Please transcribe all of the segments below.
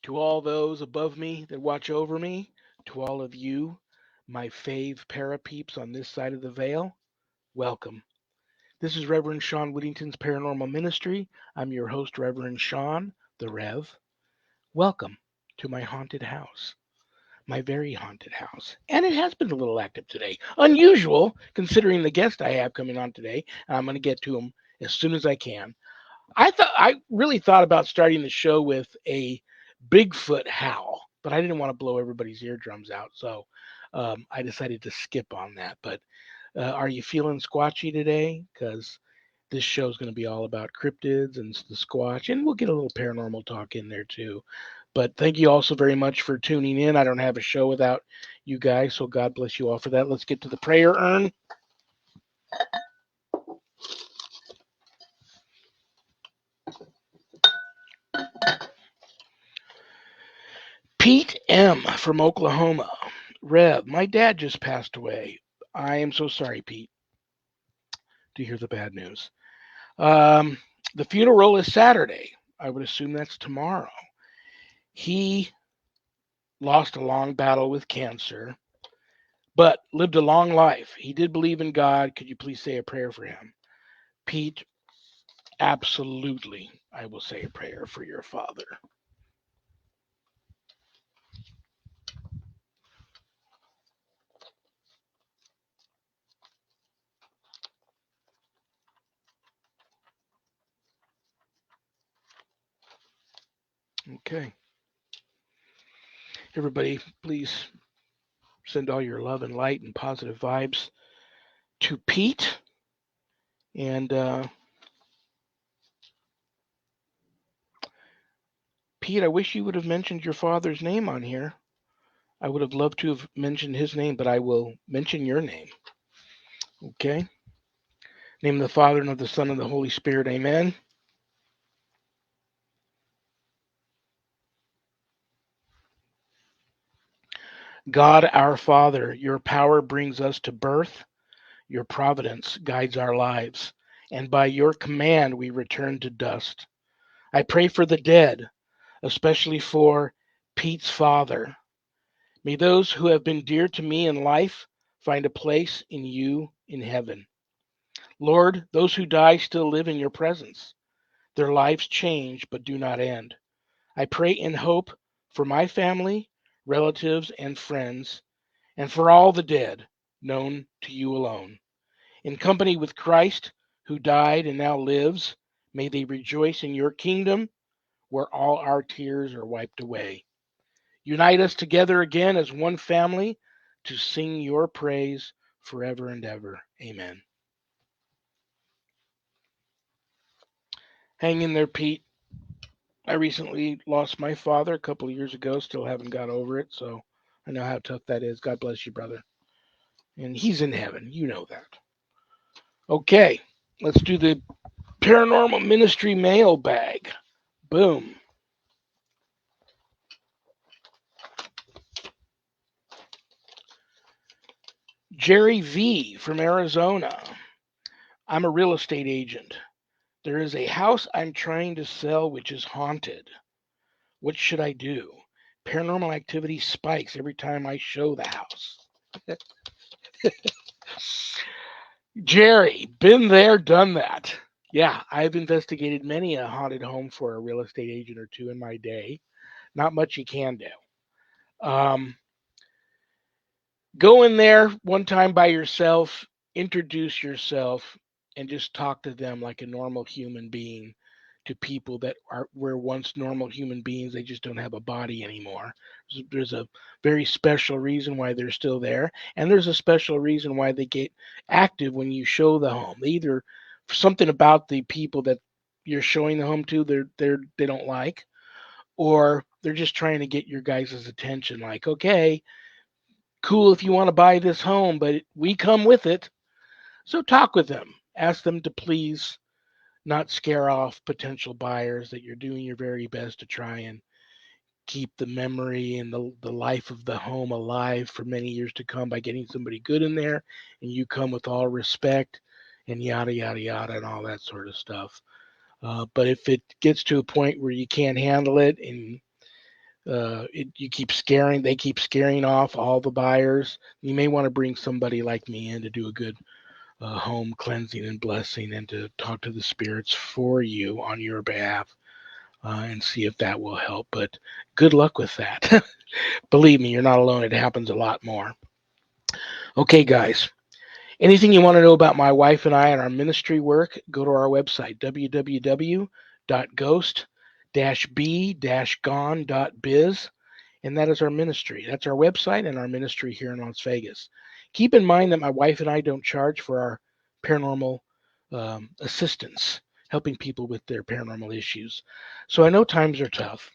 To all those above me that watch over me, to all of you, my fave parapeeps on this side of the veil, welcome. This is Reverend Shawn Whittington's Paranormal Ministry. I'm your host, Reverend Shawn, the Rev. Welcome to my haunted house, my very haunted house. And it has been a little active today. Unusual, considering the guest I have coming on today. And I'm going to get to him as soon as I can. I really thought about starting the show with a Bigfoot howl, but I didn't want to blow everybody's eardrums out, so I decided to skip on that. But are you feeling squatchy today? Because this show is going to be all about cryptids and the squatch, and we'll get a little paranormal talk in there too. But thank you all so very much for tuning in. I don't have a show without you guys, so God bless you all for that. Let's get to the prayer urn. Pete M. from Oklahoma. Rev, my dad just passed away. I am so sorry, Pete, to hear the bad news. Um, the funeral is Saturday. I would assume that's tomorrow. He lost a long battle with cancer, but lived a long life. He did believe in God. Could you please say a prayer for him? Pete, absolutely. I will say a prayer for your father. Okay. Everybody, please send all your love and light and positive vibes to Pete. And Pete, I wish you would have mentioned your father's name on here. I would have loved to have mentioned his name, but I will mention your name. Okay? Name of the Father and of the Son and the Holy Spirit. Amen. God our Father, your power brings us to birth, your providence guides our lives, and by your command we return to dust. I pray for the dead, especially for Pete's father. May those who have been dear to me in life find a place in you in heaven. Lord, those who die still live in your presence. Their lives change but do not end. I pray in hope for my family, relatives, and friends, and for all the dead known to you alone. In company with Christ, who died and now lives, may they rejoice in your kingdom where all our tears are wiped away. Unite us together again as one family to sing your praise forever and ever. Amen. Hang in there, Pete. I recently lost my father a couple of years ago. Still haven't got over it, so I know how tough that is. God bless you, brother. And he's in heaven. You know that. Okay, let's do the paranormal ministry mailbag. Boom. Jerry V from Arizona. I'm a real estate agent. There is a house I'm trying to sell which is haunted. What should I do? Paranormal activity spikes every time I show the house. Jerry, been there, done that. Yeah, I've investigated many a haunted home for a real estate agent or two in my day. Not much you can do. Um, Go in there one time by yourself, introduce yourself, and just talk to them like a normal human being to people that were once normal human beings. They just don't have a body anymore. There's a very special reason why they're still there, and there's a special reason why they get active when you show the home. They either something about the people that you're showing the home to they don't like, or they're just trying to get your guys' attention. Like, okay, cool if you want to buy this home, but we come with it. So talk with them. Ask them to please not scare off potential buyers, that you're doing your very best to try and keep the memory and the life of the home alive for many years to come by getting somebody good in there, and you come with all respect and yada, yada, yada, and all that sort of stuff. But if it gets to a point where you can't handle it and You keep scaring, they keep scaring off all the buyers. You may want to bring somebody like me in to do a good home cleansing and blessing and to talk to the spirits for you on your behalf and see if that will help. But good luck with that. Believe me, you're not alone. It happens a lot more. Okay, guys. Anything you want to know about my wife and I and our ministry work, go to our website, www.ghost-b-gone.biz, and that is our ministry. That's our website and our ministry here in Las Vegas. Keep in mind that my wife and I don't charge for our paranormal assistance, helping people with their paranormal issues. So I know times are tough,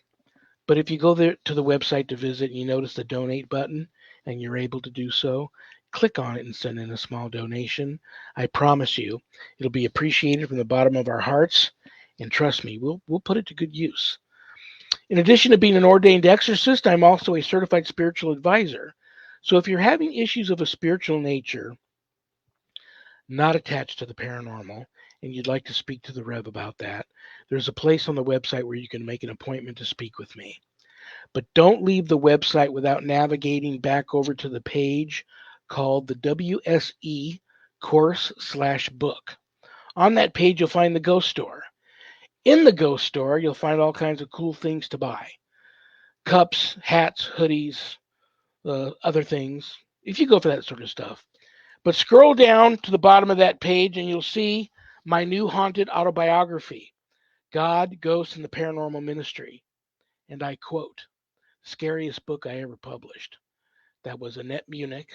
but if you go there to the website to visit and you notice the donate button and you're able to do so, click on it and send in a small donation. I promise you, it'll be appreciated from the bottom of our hearts. And trust me, we'll put it to good use. In addition to being an ordained exorcist, I'm also a certified spiritual advisor. So if you're having issues of a spiritual nature, not attached to the paranormal, and you'd like to speak to the Rev about that, there's a place on the website where you can make an appointment to speak with me. But don't leave the website without navigating back over to the page called the WSE course/book. On that page, you'll find the Ghost Store. In the Ghost Store, you'll find all kinds of cool things to buy: cups, hats, hoodies, other things, if you go for that sort of stuff. But scroll down to the bottom of that page and you'll see my new haunted autobiography, God, Ghosts, and the Paranormal Ministry. And I quote, scariest book I ever published. That was Annette Munich,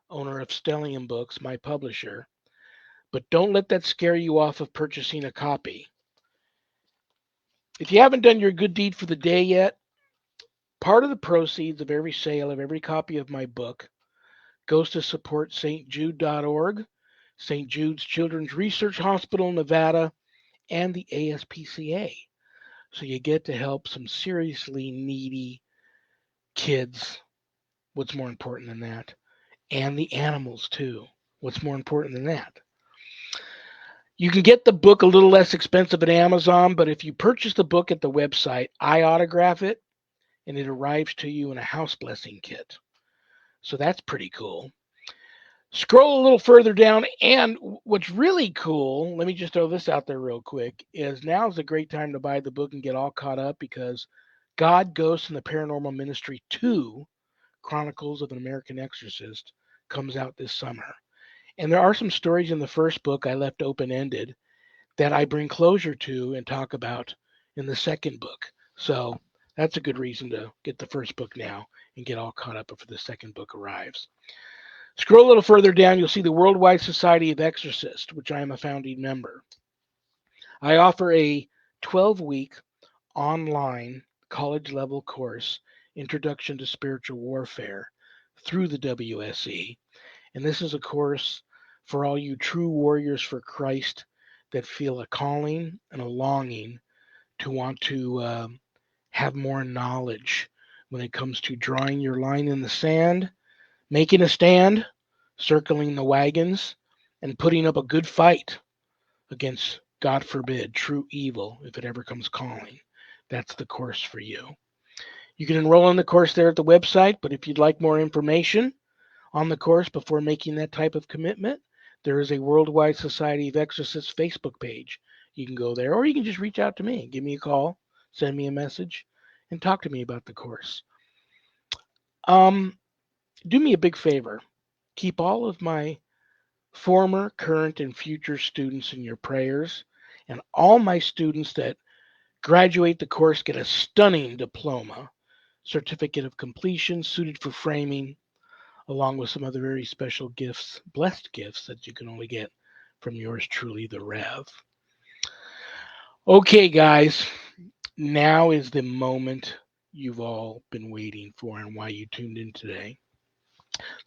owner of Stellium Books, my publisher. But don't let that scare you off of purchasing a copy. If you haven't done your good deed for the day yet, part of the proceeds of every sale of every copy of my book goes to support stjude.org, St. Jude's Children's Research Hospital, Nevada, and the ASPCA. So you get to help some seriously needy kids. What's more important than that? And the animals, too. What's more important than that? You can get the book a little less expensive at Amazon, but if you purchase the book at the website, I autograph it and it arrives to you in a house blessing kit. So that's pretty cool. Scroll a little further down, and what's really cool, let me just throw this out there real quick, is now's a great time to buy the book and get all caught up because God, Ghosts, and the Paranormal Ministry 2, Chronicles of an American Exorcist, comes out this summer. And there are some stories in the first book I left open-ended that I bring closure to and talk about in the second book. So that's a good reason to get the first book now and get all caught up before the second book arrives. Scroll a little further down, you'll see the Worldwide Society of Exorcists, which I am a founding member. I offer a 12-week online college-level course, Introduction to Spiritual Warfare, through the WSE. And this is a course for all you true warriors for Christ that feel a calling and a longing to want to have more knowledge when it comes to drawing your line in the sand, making a stand, circling the wagons, and putting up a good fight against, God forbid, true evil if it ever comes calling. That's the course for you. You can enroll in the course there at the website, but if you'd like more information on the course before making that type of commitment, there is a Worldwide Society of Exorcists Facebook page. You can go there, or you can just reach out to me, give me a call, send me a message, and talk to me about the course. Do me a big favor. Keep all of my former, current, and future students in your prayers, and all my students that graduate the course get a stunning diploma, certificate of completion suited for framing, along with some other very special gifts, blessed gifts that you can only get from yours truly, the Rev. Okay, guys, now is the moment you've all been waiting for and why you tuned in today.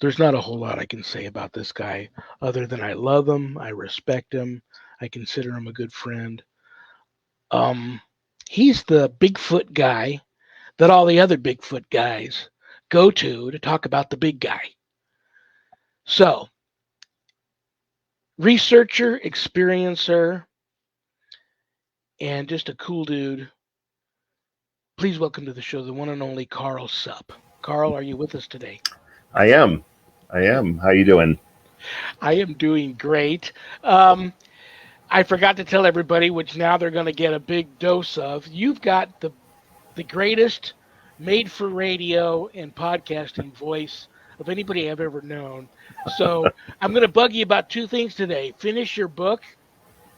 There's not a whole lot I can say about this guy other than I love him, I respect him, I consider him a good friend. Um, he's the Bigfoot guy that all the other Bigfoot guys go to talk about the big guy. So, researcher, experiencer, and just a cool dude. Please welcome to the show the one and only Carl Supp. Carl, are you with us today? I am. I am. How you doing? I am doing great. Um, I forgot to tell everybody, which now they're going to get a big dose of. You've got the greatest made for radio and podcasting voice of anybody I've ever known. So I'm going to bug you about two things today. Finish your book,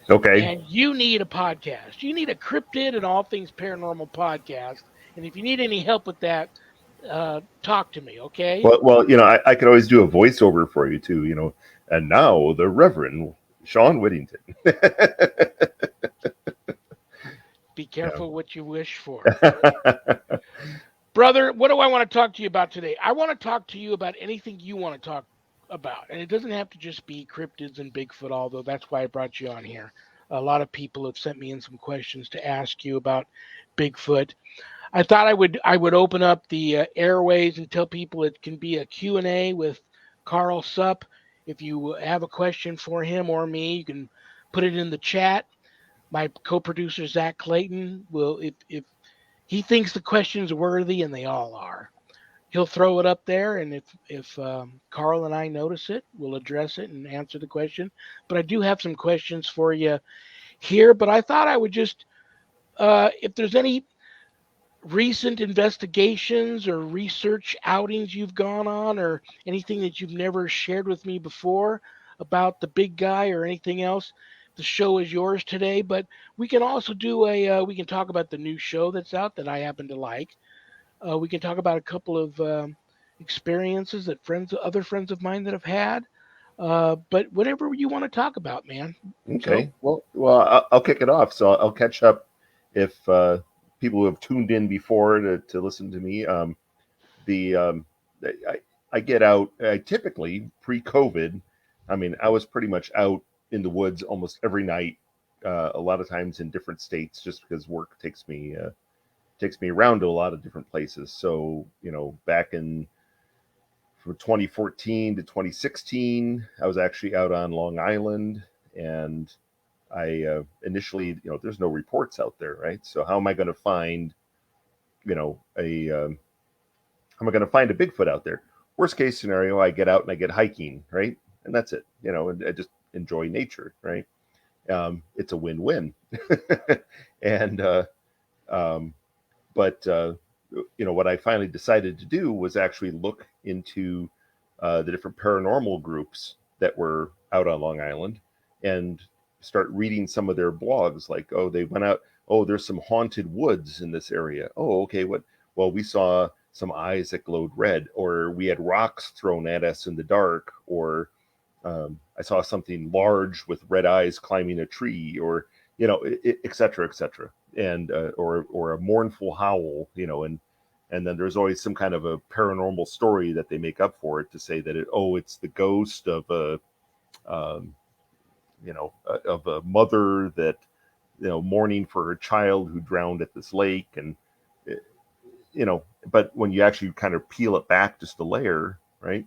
Okay. and you need a podcast. You need a cryptid and all things paranormal podcast. And if you need any help with that, talk to me, okay? Well, I could always do a voiceover for you too. And now the Reverend Shawn Whittington. Be Yeah. careful what you wish for. Brother, what do I want to talk to you about today? I want to talk to you about anything you want to talk about. And it doesn't have to just be cryptids and Bigfoot, although that's why I brought you on here. A lot of people have sent me in some questions to ask you about Bigfoot. I thought I would open up the airways and tell people it can be a Q&A with Carl Supp. If you have a question for him or me, you can put it in the chat. My co-producer Zach Clayton will, if he thinks the question's worthy, and they all are, he'll throw it up there. And if Carl and I notice it, we'll address it and answer the question. But I do have some questions for you here. But I thought I would just, if there's any recent investigations or research outings you've gone on, or anything that you've never shared with me before about the big guy or anything else, the show is yours today. But we can also do we can talk about the new show that's out that I happen to like. We can talk about a couple of experiences that other friends of mine that have had. But whatever you want to talk about, man. So Okay. Well, I'll kick it off. So I'll catch up if people who have tuned in before to listen to me. The I, I get out. I typically pre-COVID. I mean, I was pretty much out in the woods almost every night. A lot of times in different states, just because work takes me around to a lot of different places. So back in from 2014 to 2016, I was actually out on Long Island, and I initially, there's no reports out there, right? So how am I going to find, a how am I going to find a Bigfoot out there? Worst case scenario, I get out and I get hiking, right? And that's it, and I just enjoy nature, right? It's a win-win. and um, but what I finally decided to do was actually look into the different paranormal groups that were out on Long Island and start reading some of their blogs. Like, oh, they went out. Oh, there's some haunted woods in this area. Oh, okay. What? Well, we saw some eyes that glowed red, or we had rocks thrown at us in the dark, or I saw something large with red eyes climbing a tree, or et cetera, et cetera, and or a mournful howl, and then there's always some kind of a paranormal story that they make up for it to say that it's the ghost of um, a mother that mourning for her child who drowned at this lake, and eh, but when you actually kind of peel it back just a layer, right?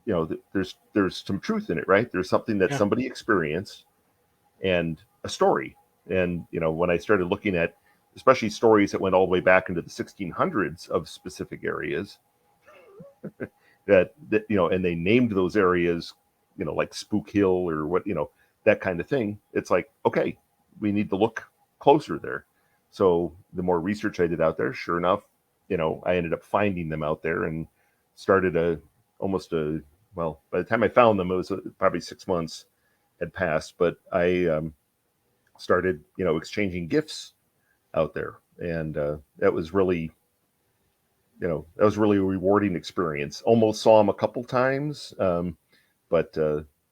There's some truth in it, right? There's something that yeah, somebody experienced and a story. And when I started looking at especially stories that went all the way back into the 1600s of specific areas that and they named those areas, like Spook Hill or what, that kind of thing. It's like, okay, we need to look closer there. So the more research I did out there, sure enough, I ended up finding them out there and started almost a well, by the time I found them, it was probably 6 months had passed, but I started, exchanging gifts out there, and that was really a rewarding experience. Almost saw them a couple times, but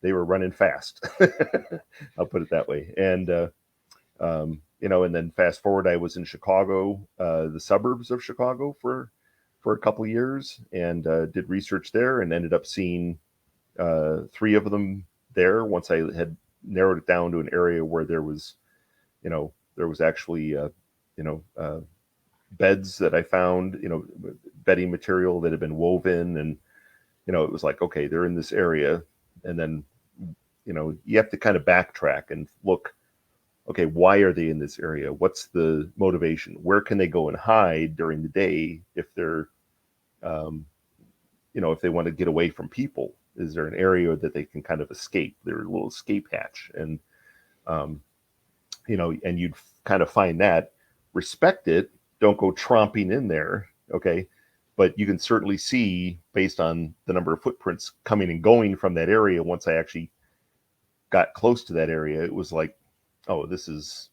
they were running fast. I'll put it that way. And and then fast forward, I was in Chicago, the suburbs of Chicago for a couple years, and did research there, and ended up seeing three of them there. Once I had narrowed it down to an area where there was actually you know uh, beds that I found, bedding material that had been woven, and it was like, okay, they're in this area, and then you have to kind of backtrack and look. okay, why are they in this area? What's the motivation? Where can they go and hide during the day if they're, um, if they want to get away from people? Is there an area that they can kind of escape? Their little escape hatch, and um, and you'd kind of find that, respect it, don't go tromping in there, okay? But you can certainly see, based on the number of footprints coming and going from that area, once I actually got close to that area, it was like, oh, this is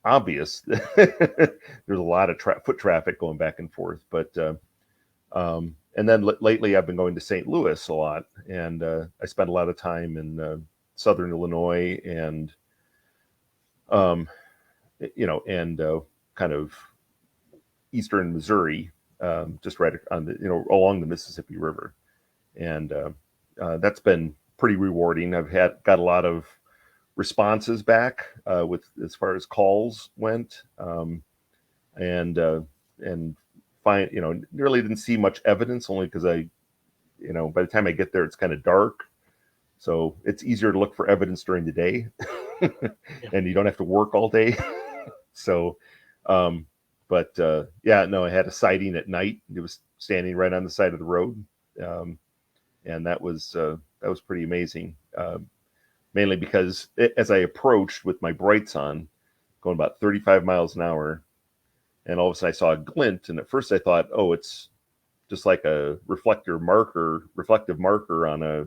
obvious. There's a lot of foot traffic going back and forth. But and then lately, I've been going to St. Louis a lot, and I spent a lot of time in Southern Illinois, and um, and kind of Eastern Missouri, just right on the along the Mississippi River, and that's been pretty rewarding. I've got a lot of responses back with as far as calls went, and find really didn't see much evidence, only because by the time I get there it's kind of dark, so it's easier to look for evidence during the day, Yeah. and you don't have to work all day. So, but yeah, no, I had a sighting at night. It was standing right on the side of the road, um, and that was pretty amazing. Mainly because as I approached with my brights on, going about 35 miles an hour, and all of a sudden I saw a glint, and at first I thought, oh, it's just like a reflective marker on a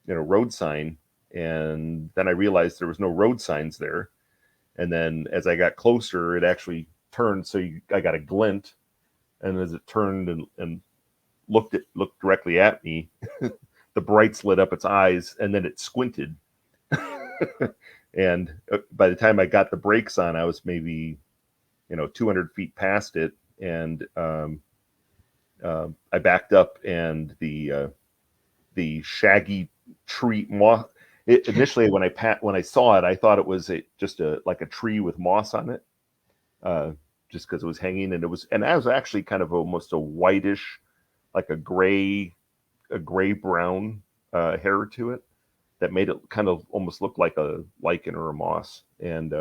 road sign, and then I realized there was no road signs there, and then as I got closer, it actually turned, so I got a glint, and as it turned and looked directly at me, the brights lit up its eyes, and then it squinted. And by the time I got the brakes on, I was maybe 200 feet past it, and I backed up, and the shaggy tree moss. Initially, when I saw it, I thought it was just like a tree with moss on it, uh, just because it was hanging, and that was actually kind of almost a whitish, like a gray brown hair to it, that made it kind of almost look like a lichen or a moss, and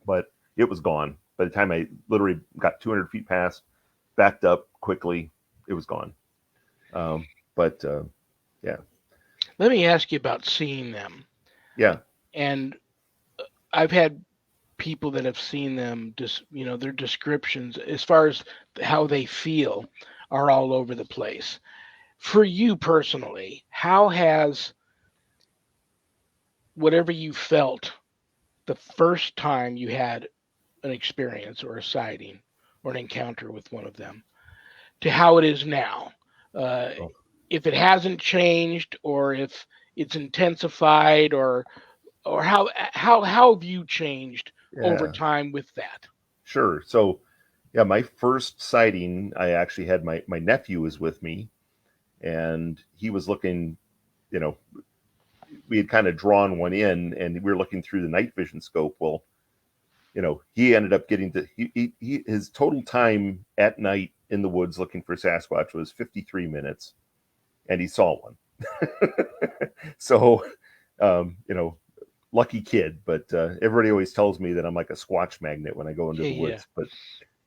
but it was gone by the time I literally got 200 feet past, backed up quickly. It was gone. Um, but yeah, Let me ask you about seeing them. yeah, And I've had people that have seen them, just their descriptions as far as how they feel are all over the place. For you personally, how has whatever you felt the first time you had an experience or a sighting or an encounter with one of them to how it is now? Uh, oh, if it hasn't changed, or if it's intensified, or how have you changed over yeah, time with that? sure. So yeah, my first sighting, I actually had my nephew was with me, and he was looking. You know, we had kind of drawn one in, and we were looking through the night vision scope. Well, he ended up getting to his total time at night in the woods looking for Sasquatch was 53 minutes, and he saw one. So, lucky kid. But everybody always tells me that I'm like a Squatch magnet when I go into Yeah, the yeah. woods.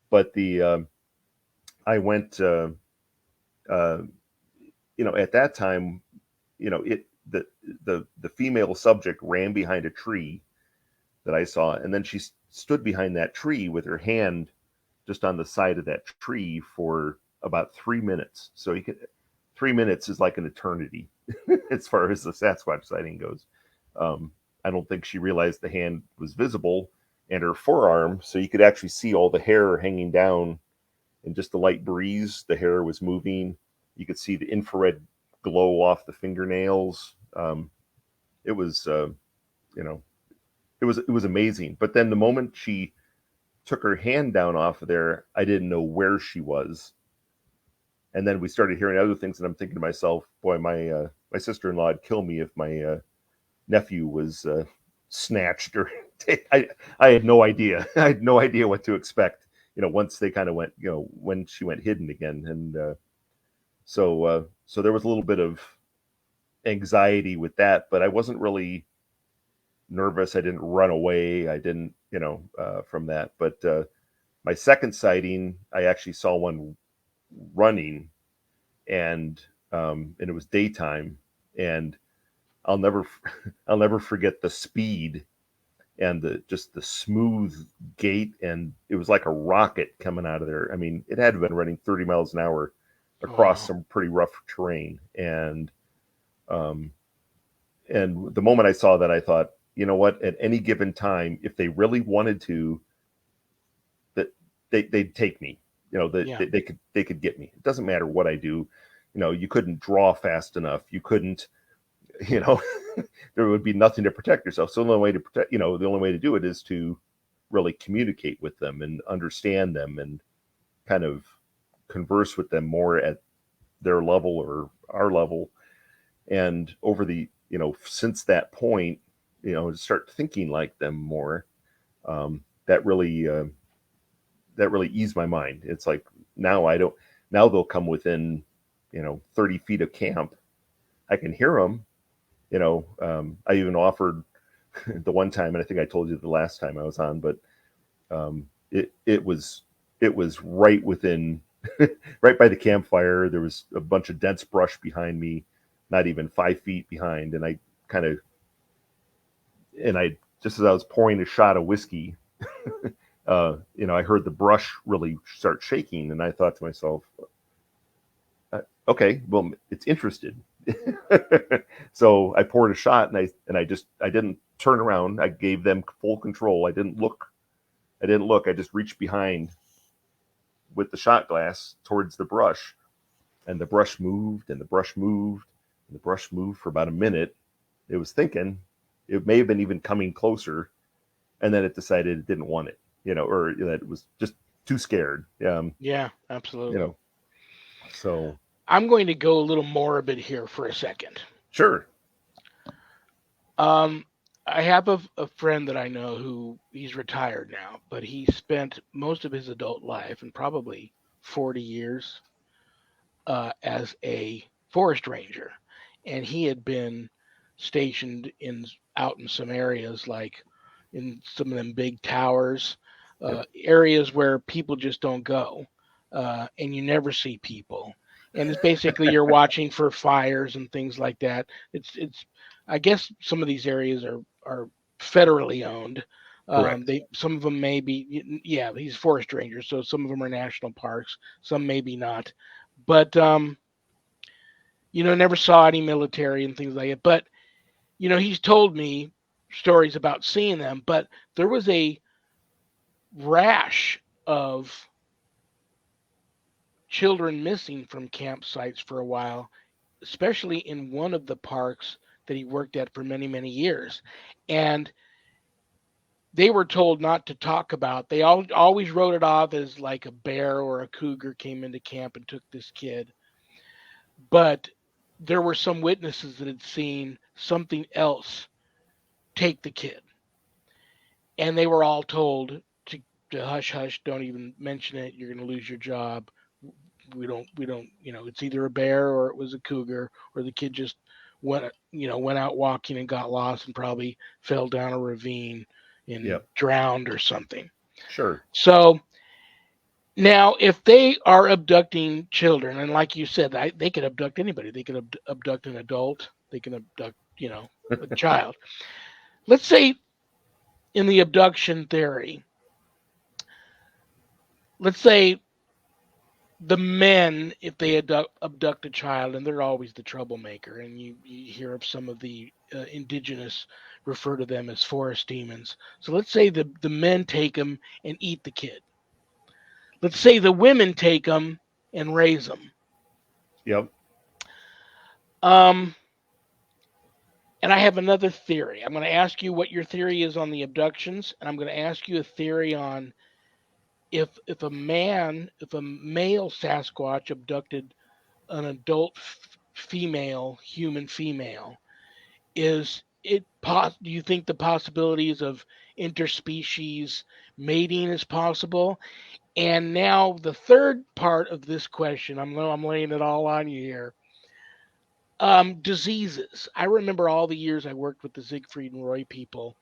But the I went. Uh, at that time, it the female subject ran behind a tree that I saw, and then she stood behind that tree with her hand just on the side of that tree for about 3 minutes. So 3 minutes is like an eternity as far as the Sasquatch sighting goes. I don't think she realized the hand was visible and her forearm, so you could actually see all the hair hanging down in just the light breeze. The hair was moving. You could see the infrared glow off the fingernails. It was, you know, it was amazing. But then the moment she took her hand down off of there, I didn't know where she was. And then we started hearing other things, and I'm thinking to myself, boy, my sister-in-law would kill me if my nephew was snatched or I I had no idea. I had no idea what to expect. Once they kind of went, when she went hidden again, and so there was a little bit of anxiety with that, but I wasn't really nervous. I didn't run away. I didn't, from that. But my second sighting, I actually saw one running, and it was daytime, and I'll never I'll never forget the speed and the smooth gait, and it was like a rocket coming out of there. I mean, it had to have been running 30 miles an hour across Wow. some pretty rough terrain, um, and the moment I saw that, I thought, you know what? At any given time, if they really wanted to, that they'd take me. Yeah. They could get me. It doesn't matter what I do. You couldn't draw fast enough. You couldn't. You know, there would be nothing to protect yourself. So the only way to protect, the only way to do it is to really communicate with them and understand them and kind of converse with them more at their level or our level. And over the, since that point, start thinking like them more. Um, that really, that really eased my mind. It's like now I don't. Now they'll come within, 30 feet of camp. I can hear them. I even offered the one time, and I think I told you the last time I was on, but it was right within, right by the campfire. There was a bunch of dense brush behind me, not even 5 feet behind, and I kind of, and I just as I was pouring a shot of whiskey, I heard the brush really start shaking, and I thought to myself, okay, well, it's interested. So I poured a shot, and I didn't turn around. I gave them full control. I didn't look. I didn't look. I just reached behind with the shot glass towards the brush, and the brush moved, and the brush moved, and the brush moved for about a minute. It was thinking. It may have been even coming closer, and then it decided it didn't want it, or that it was just too scared. Yeah, You absolutely. know. So I'm going to go a little morbid here for a second. sure. Um, I have a friend that I know who he's retired now, but he spent most of his adult life and probably 40 years as a forest ranger, and he had been stationed in out in some areas like in some of them big towers, Yep. areas where people just don't go, and you never see people. And it's basically you're watching for fires and things like that. It's I guess some of these areas are federally owned. Correct. They some of them may be, yeah, he's forest ranger, so some of them are national parks, some maybe not. But never saw any military and things like it. But he's told me stories about seeing them. But there was a rash of children missing from campsites for a while, especially in one of the parks that he worked at for many, many years. And they were told not to talk about. They always wrote it off as like a bear or a cougar came into camp and took this kid. But there were some witnesses that had seen something else take the kid, and they were all told to hush hush, don't even mention it, you're going to lose your job. We don't, it's either a bear or it was a cougar, or the kid just went out walking and got lost and probably fell down a ravine and Yep. drowned or something. Sure. So now if they are abducting children, and like you said, they could abduct anybody, they could abduct an adult, they can abduct a child. Let's say in the abduction theory, let's say the men, if they abduct a child, and they're always the troublemaker, and you hear of some of the indigenous refer to them as forest demons. So let's say the men take them and eat the kid. Let's say the women take them and raise them. Yep. Um, and I have another theory. I'm going to ask you what your theory is on the abductions, and I'm going to ask you a theory on if a male Sasquatch abducted an adult female, human female, do you think the possibilities of interspecies mating is possible? And now the third part of this question, I'm laying it all on you here. Diseases. I remember all the years I worked with the Siegfried and Roy people,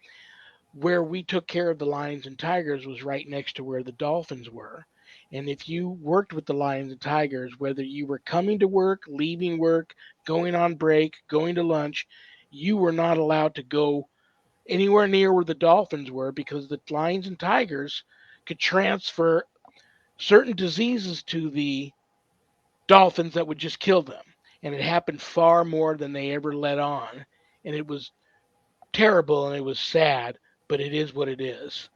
where we took care of the lions and tigers was right next to where the dolphins were. And if you worked with the lions and tigers, whether you were coming to work, leaving work, going on break, going to lunch, you were not allowed to go anywhere near where the dolphins were because the lions and tigers could transfer certain diseases to the dolphins that would just kill them. And it happened far more than they ever let on. And it was terrible and it was sad, but it is what it is.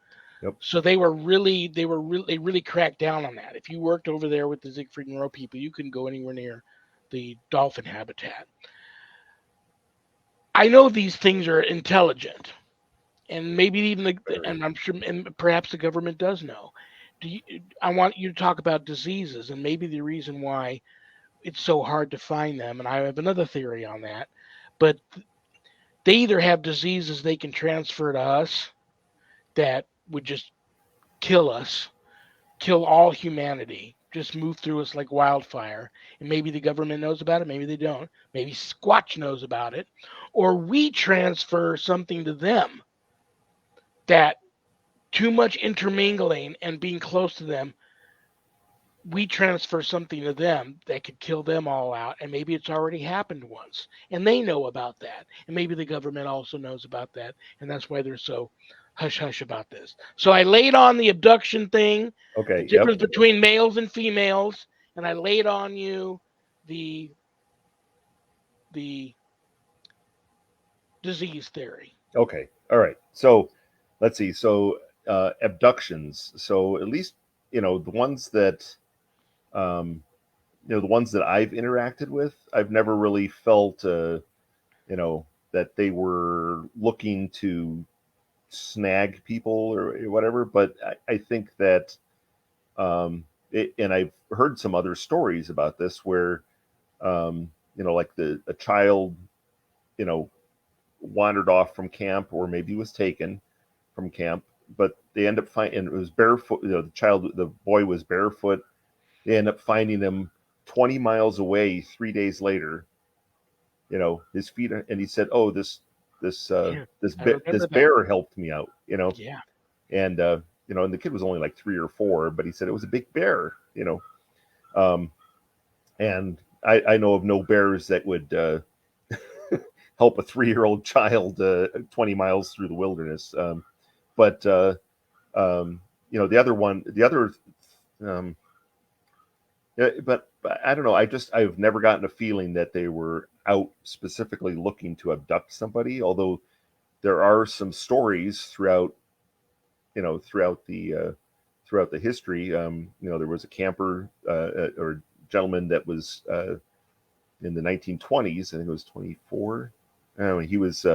Yep. So they really cracked down on that. If you worked over there with the Siegfried and Roy people, you couldn't go anywhere near the dolphin habitat. I know these things are intelligent, and maybe even and I'm sure, and perhaps the government does know. Do you, I want you to talk about diseases and maybe the reason why it's so hard to find them. And I have another theory on that. But they either have diseases they can transfer to us that would just kill us, kill all humanity, just move through us like wildfire. And maybe the government knows about it, maybe they don't. Maybe Squatch knows about it. Or we transfer something to them that too much intermingling and being close to them, we transfer something to them that could kill them all out. And maybe it's already happened once. And they know about that. And maybe the government also knows about that. And that's why they're so hush hush about this. So I laid on the abduction thing, the Okay. Yep. difference between males and females, and I laid on you the the disease theory. Okay. All right. So let's see. So abductions. So at least the ones that the ones that I've interacted with, I've never really felt that they were looking to snag people or whatever. But I think that and I've heard some other stories about this where like a child you know wandered off from camp or maybe was taken from camp, but they end up finding it was barefoot. The boy was barefoot. They end up finding him 20 miles away 3 days later. His feet, and he said, "Oh, this Yeah, I remember this that. bear helped me out." Yeah. And and the kid was only like 3 or 4, but he said it was a big bear. Um, and I know of no bears that would help a 3-year-old child 20 miles through the wilderness. But the other one, um, but I don't know. I've never gotten a feeling that they were out specifically looking to abduct somebody. Although there are some stories throughout the history. There was a camper or gentleman that was in the 1920s. I think it was 24. He was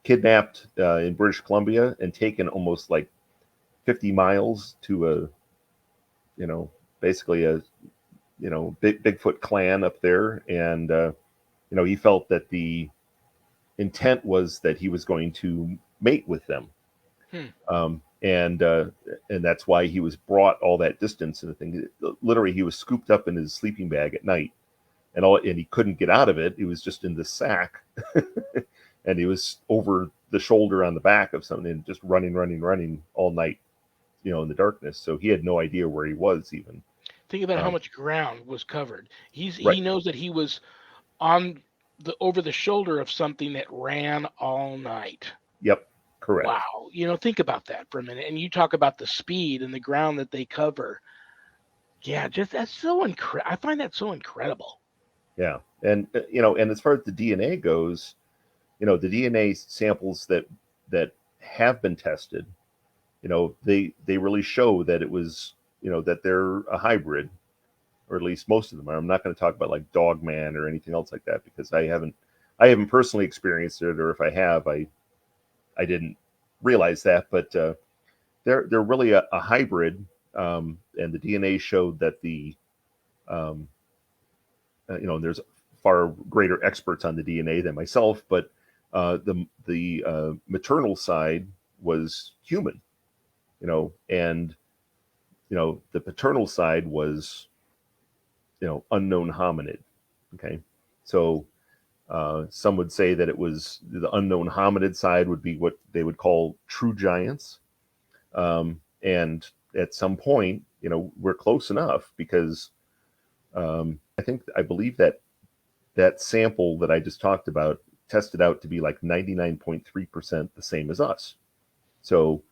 kidnapped in British Columbia and taken almost like 50 miles to basically a Bigfoot clan up there, and he felt that the intent was that he was going to mate with them, Hmm. and that's why he was brought all that distance and the thing. Literally, he was scooped up in his sleeping bag at night, and he couldn't get out of it. He was just in the sack, and he was over the shoulder on the back of something, and just running all night, in the darkness. So he had no idea where he was even. Think about how Um, much ground was covered. right. He knows that he was on the over the shoulder of something that ran all night. Yep. Correct. Wow. Think about that for a minute. And you talk about the speed and the ground that they cover. Yeah, just that's so incredible. I find that so incredible. Yeah. And and as far as the DNA goes, the DNA samples that have been tested, they really show that it was, that they're a hybrid, or at least most of them are. I'm not going to talk about like Dogman or anything else like that because I haven't personally experienced it, or if I have, I didn't realize that. But they're really a hybrid, and the DNA showed that um, there's far greater experts on the DNA than myself, but the maternal side was human, and the paternal side was unknown hominid. Okay, so Some would say that it was the unknown hominid side would be what they would call true giants. And at some point, we're close enough because I believe that sample that I just talked about tested out to be like 99.3% the same as us. So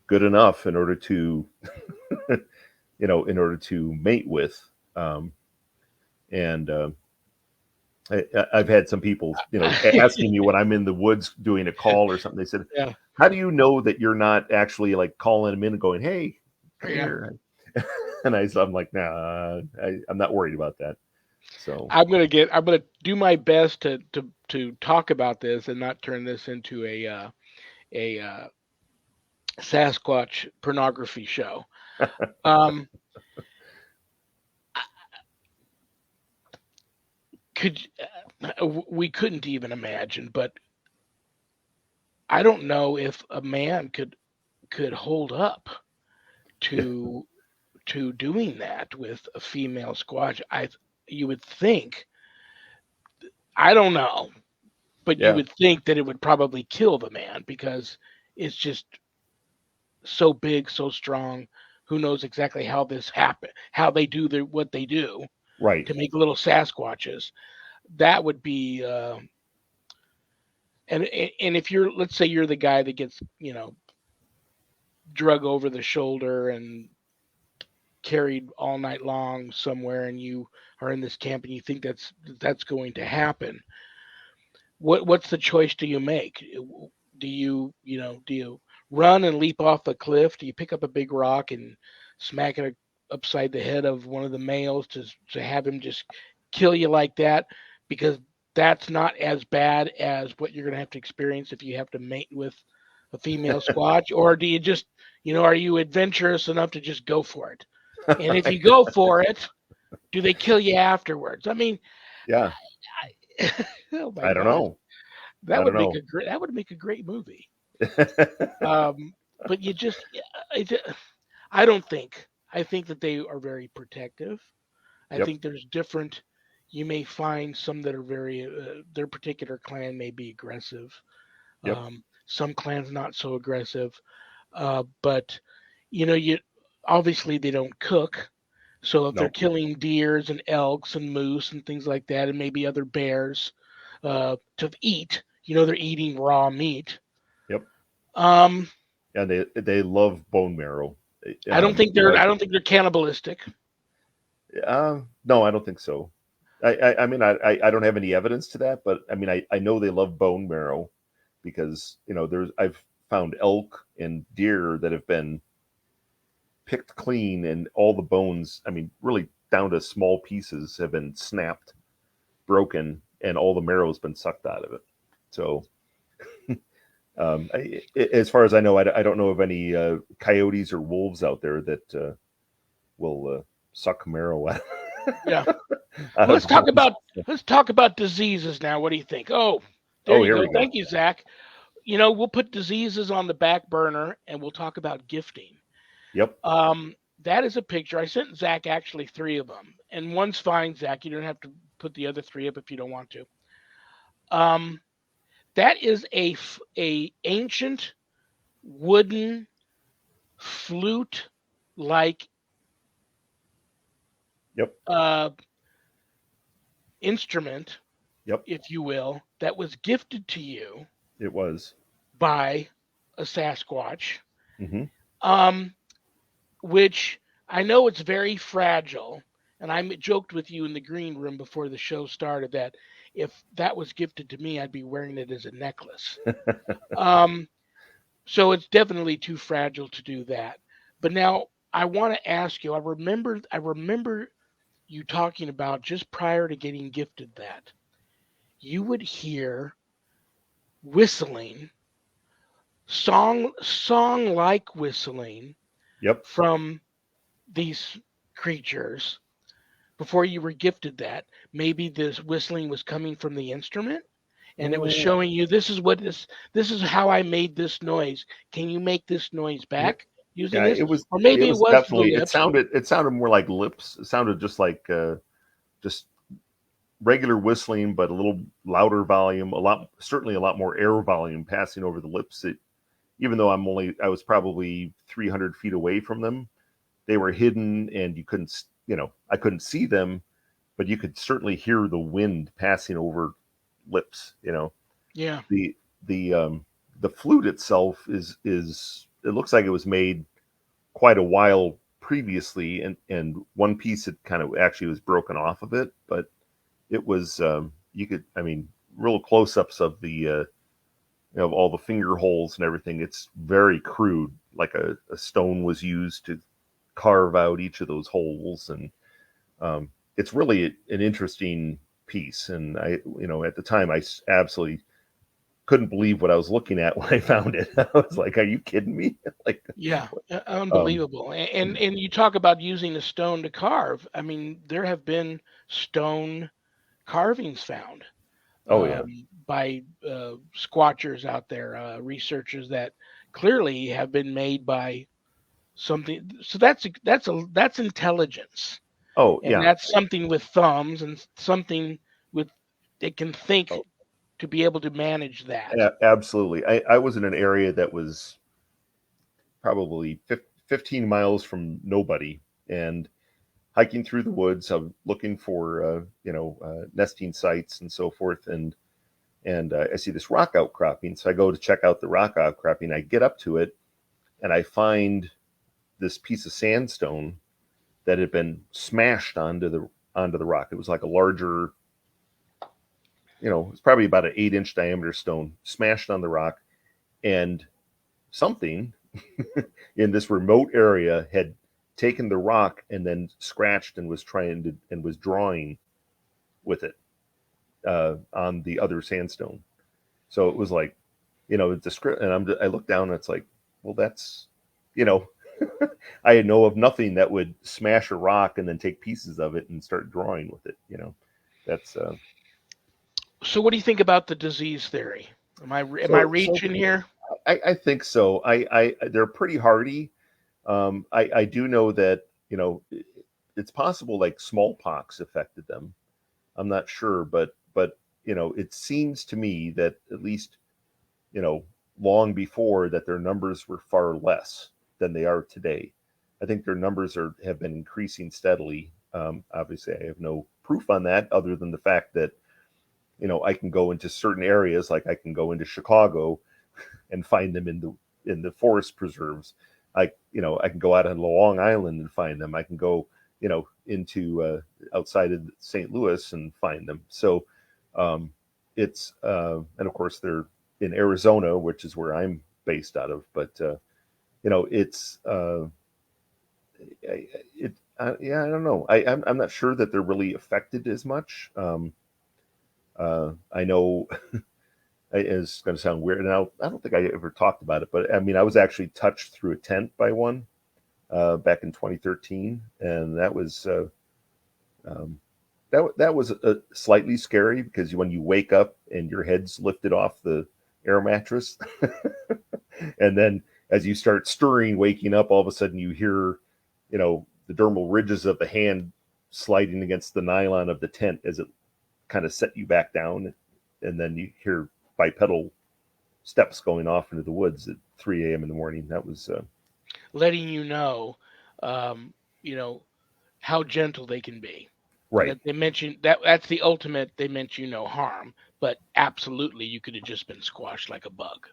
good enough in order to, in order to mate with. And I've had some people, asking me when I'm in the woods doing a call or something. They said, Yeah, "How do you know that you're not actually like calling them in and going, hey, come yeah. here?" And I'm like, nah, I'm not worried about that. So I'm gonna do my best to talk about this and not turn this into a Sasquatch pornography show. Um, could we couldn't even imagine, but I don't know if a man could hold up to doing that with a female squatch. You would think, I don't know, but you yeah, would think that it would probably kill the man because it's just so big, so strong. Who knows exactly how this happen, how they do what they do right. to make little Sasquatches. That would be, and if you're, let's say you're the guy that gets, drug over the shoulder and carried all night long somewhere, and you are in this camp and you think that's going to happen. What's the choice do you make? Do you run and leap off a cliff? Do you pick up a big rock and smack it upside the head of one of the males to have him just kill you like that? Because that's not as bad as what you're going to have to experience if you have to mate with a female squatch. Or do you just, are you adventurous enough to just go for it? And if you go for it, do they kill you afterwards? I mean, Yeah, oh my I don't God, know. I don't know. that would make a great movie. But you just, I don't think. I think that they are very protective. I Yep, think there's different. You may find some that are very. Their particular clan may be aggressive. yep. Some clans not so aggressive. But you obviously they don't cook. So if they're No, killing deers and elks and moose and things like that, and maybe other bears to eat, they're eating raw meat. yep. Um, And they love bone marrow. I don't Um, think you know, they're I don't think they're cannibalistic. no, I don't think so. I mean, I don't have any evidence to that, but I mean, I know they love bone marrow because I've found elk and deer that have been picked clean and all the bones, I mean, really down to small pieces, have been snapped, broken, and all the marrow has been sucked out of it. So, as far as I know, I don't know of any coyotes or wolves out there that will suck marrow out, Yeah. out Well, of bones. let's talk about diseases now. What do you think? Oh, there Oh, you here go. we go. Thank you, Zach. We'll put diseases on the back burner and we'll talk about gifting. Yep. That is a picture. I sent Zach actually three of them, and one's fine, Zach. You don't have to put the other three up if you don't want to. Um, that is a ancient wooden flute like Yep. uh, instrument, Yep. if you will, that was gifted to you It was. by a Sasquatch, Hmm. um, which I know it's very fragile. And I joked with you in the green room before the show started that if that was gifted to me, I'd be wearing it as a necklace. Um, so it's definitely too fragile to do that. But now I want to ask you. I remember you talking about just prior to getting gifted that you would hear whistling, song like whistling Yep. from these creatures before you were gifted that. Maybe this whistling was coming from the instrument and it was Mm, showing you this is how I made this noise. Can you make this noise yeah. back using Yeah. this? Or It maybe it was was the definitely. lips. It sounded more like lips. It sounded just like just. regular whistling, but a little louder volume, certainly a lot more air volume passing over the lips. Even though I was probably 300 feet away from them, they were hidden, and you couldn't, I couldn't see them, but you could certainly hear the wind passing over lips. Yeah. The the um, the flute itself is it looks like it was made quite a while previously, and one piece it kind of actually was broken off of it, but it was you could, I mean, real close-ups of the of all the finger holes and everything. It's very crude, like a stone was used to carve out each of those holes, and it's really an interesting piece. And at the time, absolutely couldn't believe what I was looking at when I found it. I was like, "Are you kidding me?" like, Yeah, um, unbelievable. And you talk about using a stone to carve. I mean, there have been stone carvings found oh yeah, by squatchers out there, researchers that clearly have been made by something. So that's intelligence, oh and yeah, that's something with thumbs and something with it can think oh, to be able to manage that. absolutely. I was in an area that was probably 15 miles from nobody, and hiking through the woods. I'm looking for nesting sites and so forth, and I see this rock outcropping. So I go to check out the rock outcropping. I get up to it, and I find this piece of sandstone that had been smashed onto the rock. It was like a larger, it's probably about an 8-inch diameter stone smashed on the rock, and something in this remote area had taken the rock and then scratched and was drawing with it on the other sandstone. So it was like, the script, and I look down and it's like, well, that's, you know, I know of nothing that would smash a rock and then take pieces of it and start drawing with it. That's So, what do you think about the disease theory? Am I so. reaching here? I think so. They're pretty hardy. I do know that it's possible like smallpox affected them. I'm not sure, but it seems to me that at least you know long before that their numbers were far less than they are today. I think their numbers have been increasing steadily. Obviously, I have no proof on that other than the fact that I can go into certain areas, like I can go into Chicago and find them in the forest preserves. I can go out on Long Island and find them. I can go into outside of St. Louis and find them. So it's and of course they're in Arizona, which is where I'm based out of. But it's it yeah, I don't know. I'm not sure that they're really affected as much. I know it's going to sound weird, and I don't think I ever talked about it, but I mean, I was actually touched through a tent by one back in 2013, and that was that was slightly scary because when you wake up and your head's lifted off the air mattress, and then as you start stirring, waking up, all of a sudden you hear, the dermal ridges of the hand sliding against the nylon of the tent as it kind of set you back down, and then you hear bipedal steps going off into the woods at 3 a.m. in the morning. That was Letting um, you know, how gentle they can be. right. That they mention that's the ultimate. They meant you no harm, but absolutely you could have just been squashed like a bug.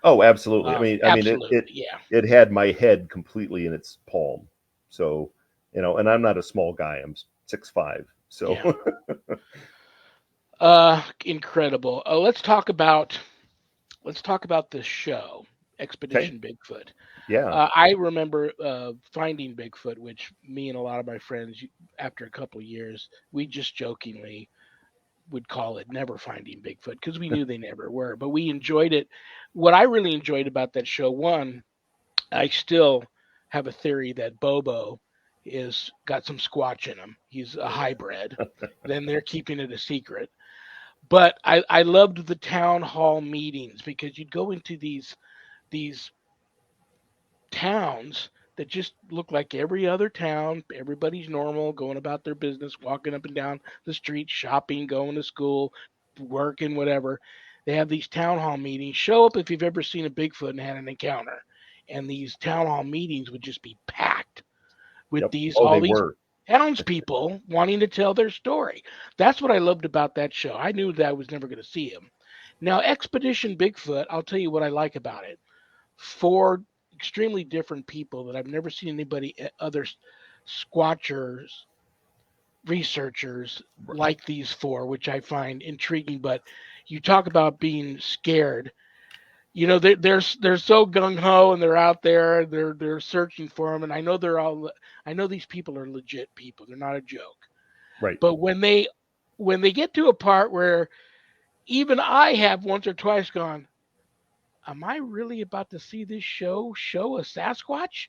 Oh, absolutely. I mean, it Absolutely, it yeah, it had my head completely in its palm. So, and I'm not a small guy. I'm 6'5". So, yeah. Incredible. Let's talk about this show, okay, Expedition Bigfoot. yeah, I remember finding Bigfoot, which me and a lot of my friends, after a couple of years, we just jokingly would call it never finding Bigfoot because we knew they never were. But we enjoyed it. What I really enjoyed about that show, one, I still have a theory that Bobo is got some squatch in him. He's a hybrid. Then they're keeping it a secret. But I loved the town hall meetings because you'd go into these towns that just look like every other town. Everybody's normal, going about their business, walking up and down the street, shopping, going to school, working, whatever. They have these town hall meetings. Show up if you've ever seen a Bigfoot and had an encounter. And these town hall meetings would just be packed with Yep. these Oh, all they these were. townspeople wanting to tell their story. That's what I loved about that show. I knew that I was never going to see him. Now, Expedition Bigfoot, I'll tell you what I like about it. Four extremely different people that I've never seen anybody, other squatchers, researchers like these four, which I find intriguing. But you talk about being scared. You know, they're so gung ho and they're out there. They're searching for them, and I know they're all. I know these people are legit people. They're not a joke. Right. But when they get to a part where even I have once or twice gone, am I really about to see this show a Sasquatch?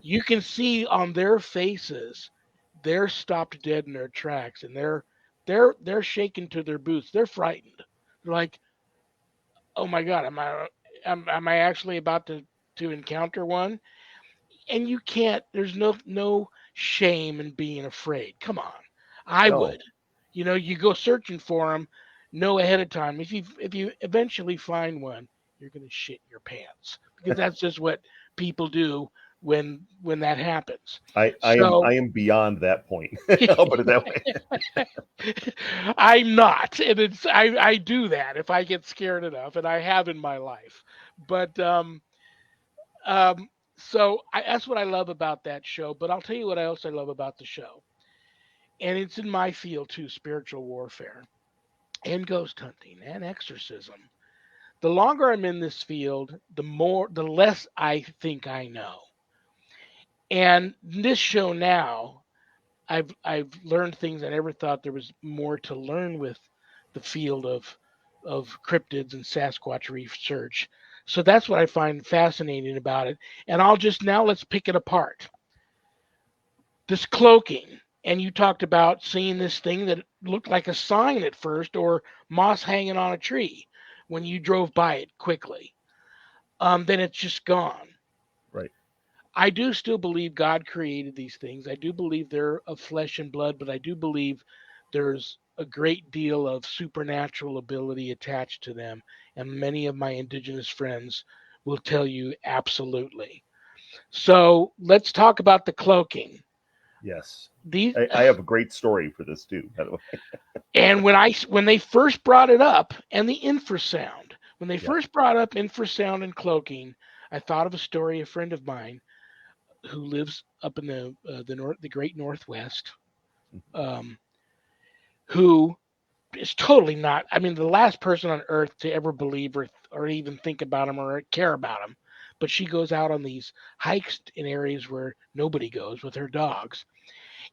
You can see on their faces they're stopped dead in their tracks and they're shaken to their boots. They're frightened. They're like, "Oh my god, am I actually about to encounter one?" And you can't, there's no shame in being afraid. Come on. I No. would. You know, you go searching for them, know ahead of time. If you eventually find one, you're going to shit your pants because that's just what people do when that happens. I So am beyond that point. I'll put it that way. I'm not, and I do that if I get scared enough, and I have in my life. But um, that's what I love about that show. But I'll tell you what else I love about the show, and it's in my field too: spiritual warfare and ghost hunting and exorcism. The longer I'm in this field, the less I think I know. And this show now, I've learned things I never thought there was more to learn with the field of cryptids and Sasquatch research. So that's what I find fascinating about it. And let's pick it apart. This cloaking, and you talked about seeing this thing that looked like a sign at first or moss hanging on a tree when you drove by it quickly. Then it's just gone. Right. I do still believe God created these things. I do believe they're of flesh and blood, but I do believe there's a great deal of supernatural ability attached to them. And many of my indigenous friends will tell you absolutely. So let's talk about the cloaking. Yes. These I have a great story for this too, by the way. and when they first brought it up and the infrasound, when they Yeah. first brought up infrasound and cloaking, I thought of a story a friend of mine who lives up in the great northwest, um, who is totally not. I mean, the last person on earth to ever believe or even think about him or care about him. But she goes out on these hikes in areas where nobody goes with her dogs.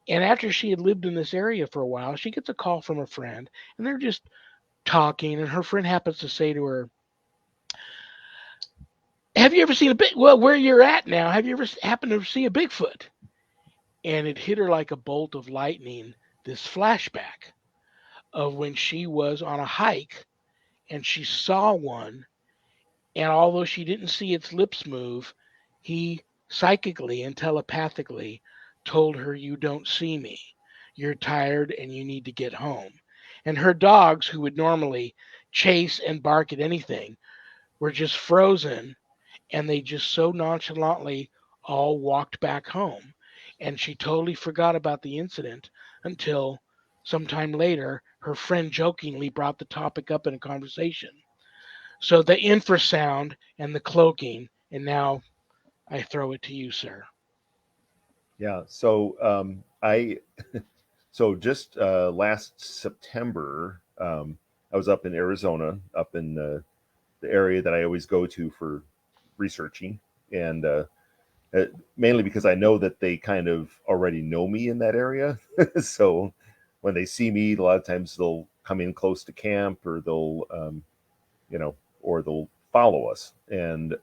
And after she had lived in this area for a while, she gets a call from a friend, and they're just talking. And her friend happens to say to her, "Have you ever seen a big? Well, where you're at now, have you ever happened to see a Bigfoot?" And it hit her like a bolt of lightning. This flashback of when she was on a hike and she saw one, and although she didn't see its lips move, he psychically and telepathically told her, "You don't see me. You're tired and you need to get home." And her dogs, who would normally chase and bark at anything, were just frozen, and they just so nonchalantly all walked back home. And she totally forgot about the incident until sometime later her friend jokingly brought the topic up in a conversation. So the infrasound and the cloaking, and now I throw it to you, sir. Yeah. I so just last September, I was up in Arizona, up in the area that I always go to for researching, and uh, mainly because I know that they kind of already know me in that area. So when they see me, a lot of times they'll come in close to camp, or you know, or they'll follow us. And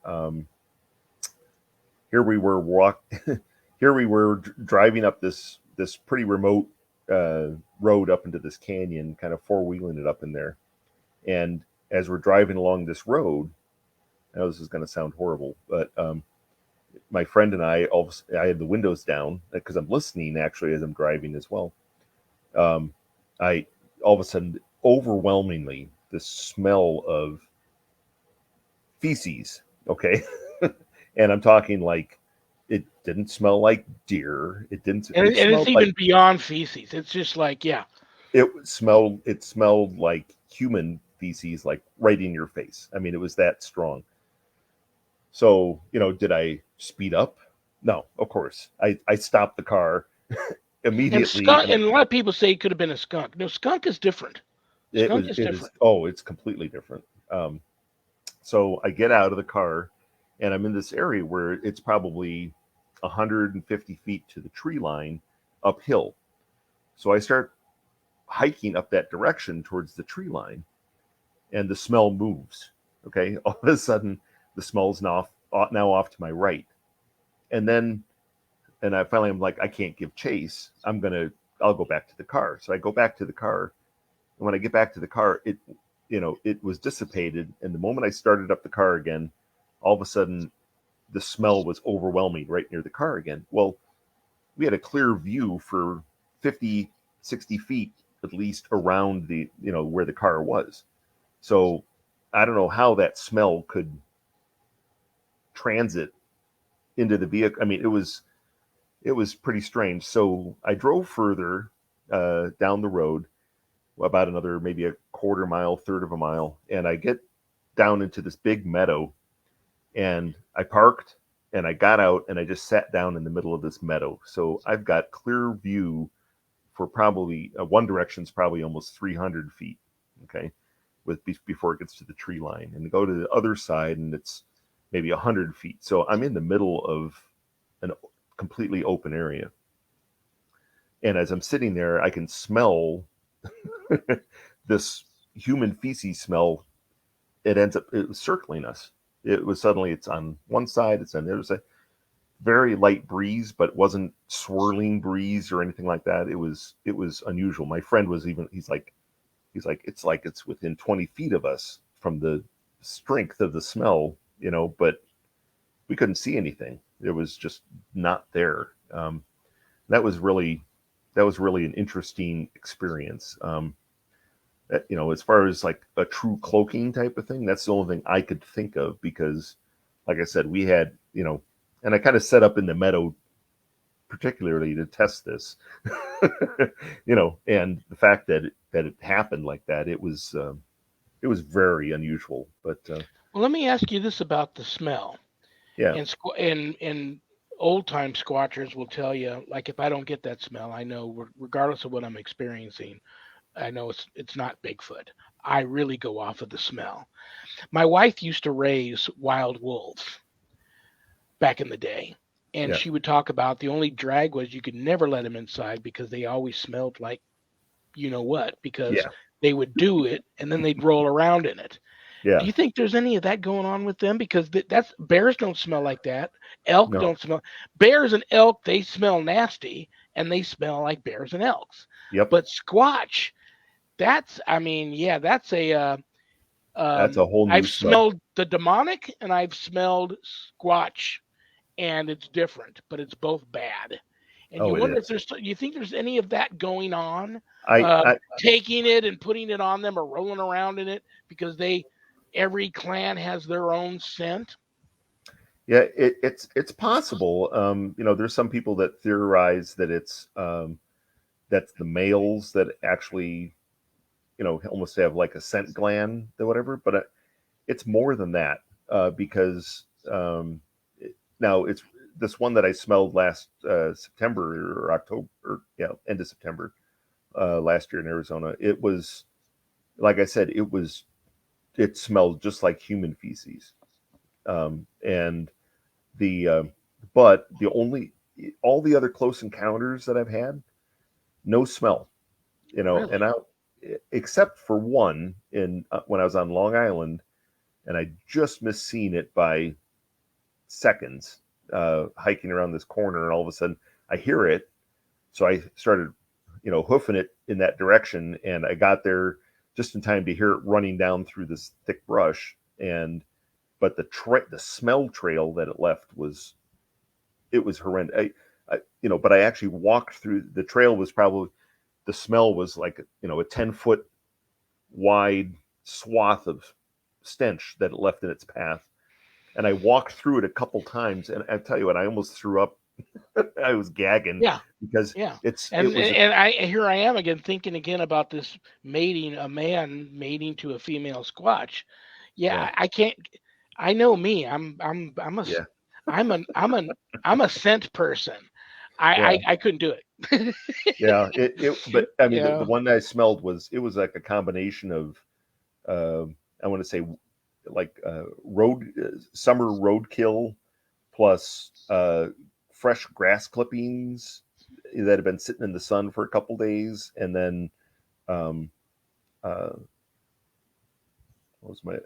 here we were here we were driving up this pretty remote road up into this canyon, kind of four wheeling it up in there. And as we're driving along this road, I know this is going to sound horrible, but My friend and I had the windows down because I'm listening actually as I'm driving as well. Um, I all of a sudden, overwhelmingly, the smell of feces. Okay, and I'm talking like it didn't smell like deer. It didn't. It And it's smelled like even beyond feces. It's just like, yeah. it smelled. It smelled like human feces, like right in your face. I mean, it was that strong. So, did I speed up? No, of course. I stopped the car And immediately, skunk, and and a lot of people say it could have been a skunk. No, skunk is different. Skunk is it is. different. Oh, it's completely different. So I get out of the car, and I'm in this area where it's probably 150 feet to the tree line uphill. So I start hiking up that direction towards the tree line, and the smell moves. Okay, all of a sudden the smell's now off to my right, and then and I finally I'm like, I can't give chase. I'll go back to the car. So I go back to the car, and when I get back to the car, it was dissipated. And the moment I started up the car again, all of a sudden the smell was overwhelming right near the car again. Well, we had a clear view for 50, 60 feet at least around where the car was. So I don't know how that smell could transit into the vehicle. I mean, it was pretty strange. So I drove further down the road, about another maybe a quarter mile, third of a mile, and I get down into this big meadow, and I parked and I got out and I just sat down in the middle of this meadow. So I've got clear view for probably one direction's probably almost 300 feet. Okay, before it gets to the tree line, and go to the other side and it's maybe 100 feet. So I'm in the middle of an completely open area. And as I'm sitting there, I can smell this human feces smell. It was circling us. It's on one side, it's on the other side. Very light breeze, but it wasn't swirling breeze or anything like that. It was unusual. My friend was even he's like it's within 20 feet of us from the strength of the smell, but we couldn't see anything. It was just not there. That was really an interesting experience. As far as like a true cloaking type of thing, that's the only thing I could think of because, like I said, we had, and I kind of set up in the meadow particularly to test this, and the fact that it happened like that, it was very unusual. But Well, let me ask you this about the smell. yeah, And old time squatchers will tell you, like, if I don't get that smell, I know regardless of what I'm experiencing, I know it's not Bigfoot. I really go off of the smell. My wife used to raise wild wolves back in the day. And yeah, she would talk about the only drag was you could never let them inside because they always smelled like you know what, because yeah, they would do it and then they'd roll around in it. Do yeah. you think there's any of that going on with them? Because that's bears don't smell like that. Elk No, don't smell. Bears and elk they smell nasty and they smell like bears and elks. yep, But squatch, that's I mean, yeah, that's a that's a whole new I've smell. smelled the demonic and I've smelled squatch and it's different, but it's both bad. And you Oh, it wonder if is. you think there's any of that going on, I, I taking it and putting it on them or rolling around in it because every clan has their own scent. Yeah, it's possible. There's some people that theorize that that's the males that actually, almost have like a scent gland or whatever. But it's more than that because now it's this one that I smelled last September or October, or yeah, end of September last year in Arizona. It was, like I said, it smelled just like human feces, and the but the only all the other close encounters that I've had, no smell, and Really? I except for one in when I was on Long Island, and I just missed seeing it by seconds, hiking around this corner, and all of a sudden I hear it, so I started, hoofing it in that direction, and I got there just in time to hear it running down through this thick brush, and but the smell trail that it left was it was horrendous. But I actually walked through the trail. Was probably the smell was like a 10 foot wide swath of stench that it left in its path. And I walked through it a couple times, and I tell you what, I almost threw up. I was gagging Yeah, because yeah. it was a And I here I am again thinking again about this mating, a man mating to a female squatch. Yeah, yeah, I can't. I know me. I'm a s- yeah, I'm a scent person. yeah, I couldn't do it. yeah. But I mean, the Yeah, one that I smelled it was like a combination of uh, I want to say like summer roadkill plus fresh grass clippings that have been sitting in the sun for a couple days, and then um, uh, what was my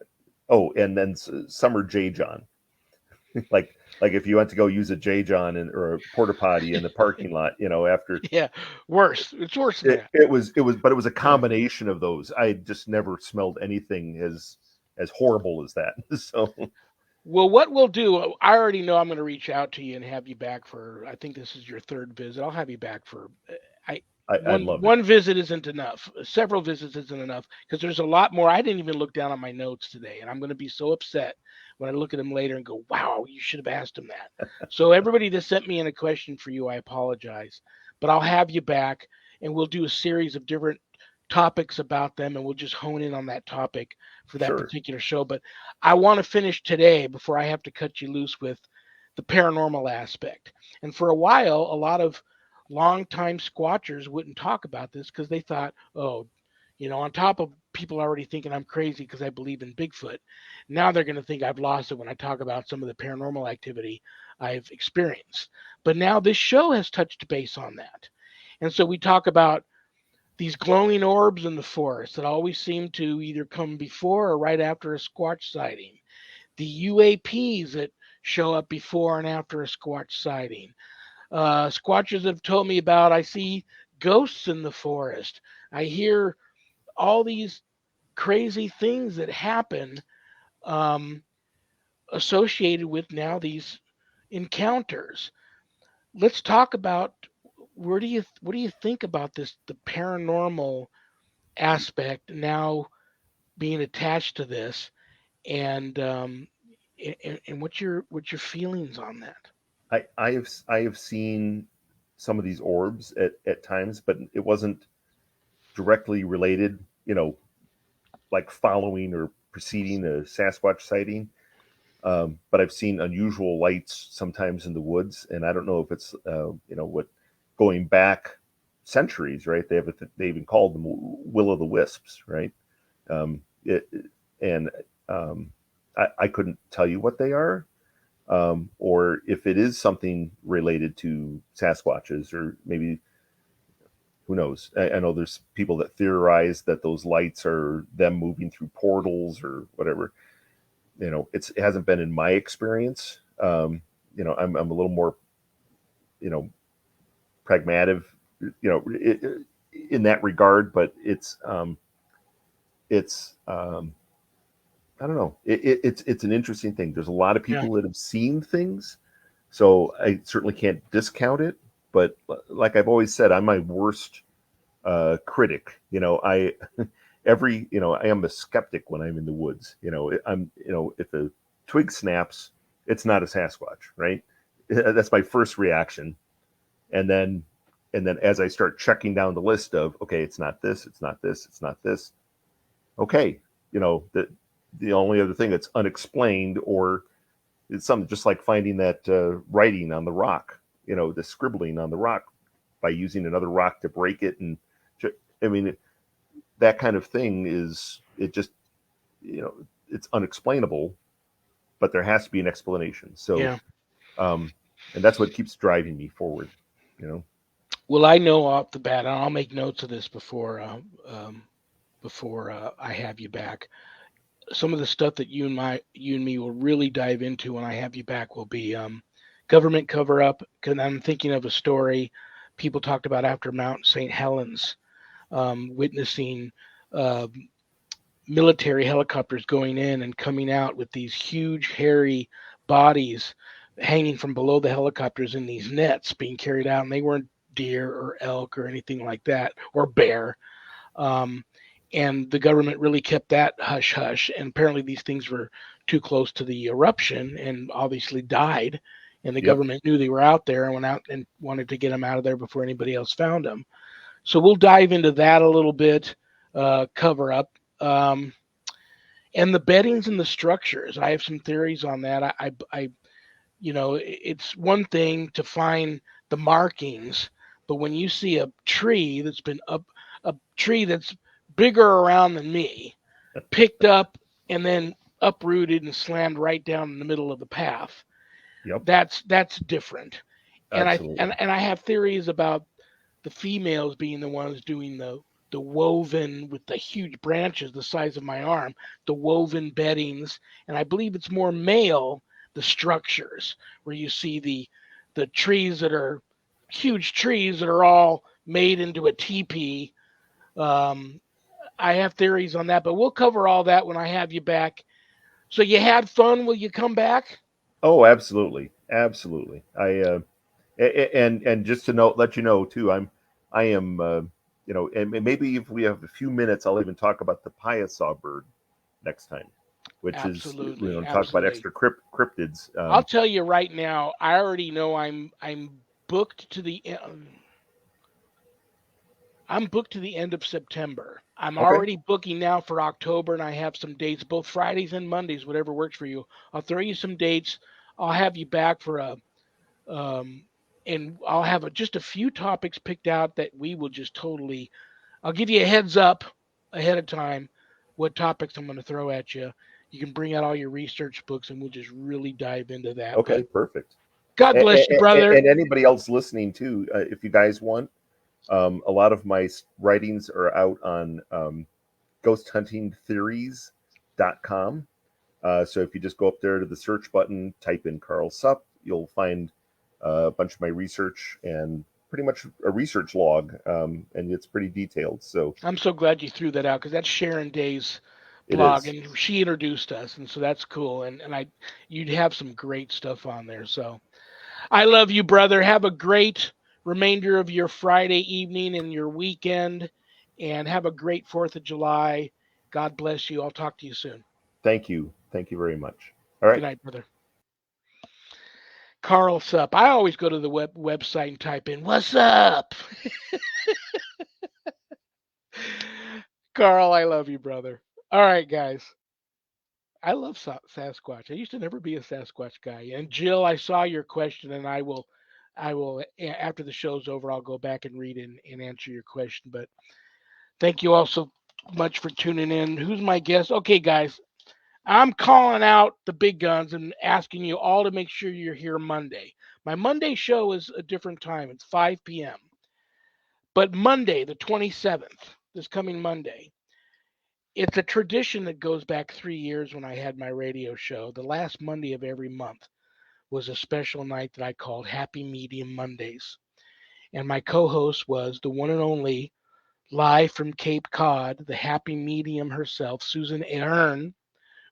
and then summer J John. like if you went to go use a J John or a porta potty in the parking lot, after yeah. Worse. It's worse than it, that. but it was a Yeah. combination of those. I just never smelled anything as horrible as that. So Well, what we'll do, I already know I'm going to reach out to you and have you back for. I think this is your third visit. I'll have you back for. I I'd love it. one visit isn't enough. Several visits isn't enough because there's a lot more. I didn't even look down on my notes today, and I'm going to be so upset when I look at them later and go, "Wow, you should have asked him that." So everybody that sent me in a question for you, I apologize, but I'll have you back, and we'll do a series of different topics about them, and we'll just hone in on that topic for that Sure, particular show. But I want to finish today before I have to cut you loose with the paranormal aspect. And for a while, a lot of longtime squatchers wouldn't talk about this because they thought, oh, on top of people already thinking I'm crazy because I believe in Bigfoot, now they're going to think I've lost it when I talk about some of the paranormal activity I've experienced. But now this show has touched base on that. And so we talk about these glowing orbs in the forest that always seem to either come before or right after a squatch sighting, the UAPs that show up before and after a squatch sighting. Squatchers have told me about I see ghosts in the forest. I hear all these crazy things that happen um, associated with now these encounters. Let's talk about what do you think about this the paranormal aspect now being attached to this, and and what's your feelings on that? I have seen some of these orbs at times, but it wasn't directly related. Like following or preceding a Sasquatch sighting. But I've seen unusual lights sometimes in the woods, and I don't know if it's what going back centuries, right? They even called them will o' the wisps, right? It, and I couldn't tell you what they are, or if it is something related to Sasquatches, or maybe who knows? I know there's people that theorize that those lights are them moving through portals or whatever. It hasn't been in my experience. I'm a little more you know pragmatic, in that regard, but it's I don't know. It's an interesting thing. There's a lot of Yeah, people that have seen things, so I certainly can't discount it. But like I've always said, I'm my worst critic. I I am a skeptic when I'm in the woods. If a twig snaps, it's not a Sasquatch, right? That's my first reaction, and then as I start checking down the list of, okay, it's not this, it's not this, it's not this. Okay, the only other thing that's unexplained, or it's something just like finding that writing on the rock, the scribbling on the rock by using another rock to break it, and I mean, that kind of thing is it just you know it's unexplainable, but there has to be an explanation. So, yeah. um, and that's what keeps driving me forward. You know, Well, I know off the bat, and I'll make notes of this before I have you back. Some of the stuff that you and me will really dive into when I have you back will be government cover up. Because I'm thinking of a story people talked about after Mount St. Helens, witnessing uh, military helicopters going in and coming out with these huge hairy bodies hanging from below the helicopters in these nets being carried out, and they weren't deer or elk or anything like that, or bear. Um, and the government really kept that hush hush. And apparently, these things were too close to the eruption and obviously died. And the Yep. government knew they were out there and went out and wanted to get them out of there before anybody else found them. So we'll dive into that a little bit, cover up. And the beddings and the structures. I have some theories on that. It's one thing to find the markings, but when you see a tree that's been up, a tree that's bigger around than me, picked up and then uprooted and slammed right down in the middle of the path, Yep. that's different. Absolutely. And I have theories about the females being the ones doing the woven with the huge branches the size of my arm, the woven beddings, and I believe it's more male, the structures where you see the trees that are huge trees that are all made into a teepee. Um, I have theories on that, but we'll cover all that when I have you back. So you had fun? Will you come back? Oh, absolutely, absolutely. And just to know, let you know too, I am, and maybe if we have a few minutes, I'll even talk about the Piasaw bird next time, which is, Absolutely, talk about absolutely. extra cryptids. I'll tell you right now. I already know I'm booked to the I'm booked to the end of September. I'm Okay, already booking now for October, and I have some dates, both Fridays and Mondays, whatever works for you. I'll throw you some dates. I'll have you back for a um, and I'll have just a few topics picked out that we will just totally. I'll give you a heads up ahead of time what topics I'm going to throw at you. You can bring out all your research books, and we'll just really dive into that. okay, But perfect. God bless you, brother. And anybody else listening too, if you guys want, a lot of my writings are out on ghosthuntingtheories.com. So if you just go up there to the search button, type in Carl Supp, you'll find a bunch of my research and pretty much a research log, and it's pretty detailed. So I'm so glad you threw that out because that's Sharon Day's it blog, is. and she introduced us, and so that's cool. And you'd have some great stuff on there. So I love you, brother. Have a great remainder of your Friday evening and your weekend, and have a great 4th of July. God bless you. I'll talk to you soon. Thank you. Thank you very much. All Good right. night, brother. Carl Supp. I always go to the website and type in "What's up?" Carl, I love you, brother. All right, guys. I love Sasquatch. I used to never be a Sasquatch guy. And Jill, I saw your question, and I will after the show's over, I'll go back and read and answer your question. But thank you all so much for tuning in. Who's my guest? Okay, guys, I'm calling out the big guns and asking you all to make sure you're here Monday. My Monday show is a different time. It's 5 p.m. But Monday, the 27th, this coming Monday, it's a tradition that goes back 3 years when I had my radio show. The last Monday of every month was a special night that I called Happy Medium Mondays. And my co host was the one and only, live from Cape Cod, the happy medium herself, Susan Ahern,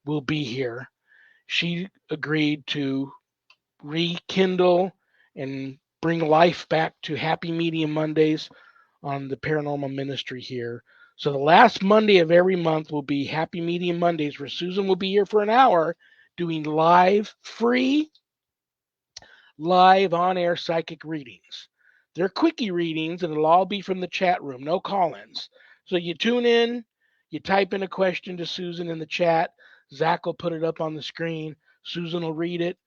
will be here. She agreed to rekindle and bring life back to Happy Medium Mondays on the paranormal ministry here. So the last Monday of every month will be Happy Medium Mondays, where Susan will be here for an hour doing live on air psychic readings. They're quickie readings, and it'll all be from the chat room, no call ins. So you tune in, you type in a question to Susan in the chat. Zach will put it up on the screen. Susan will read it.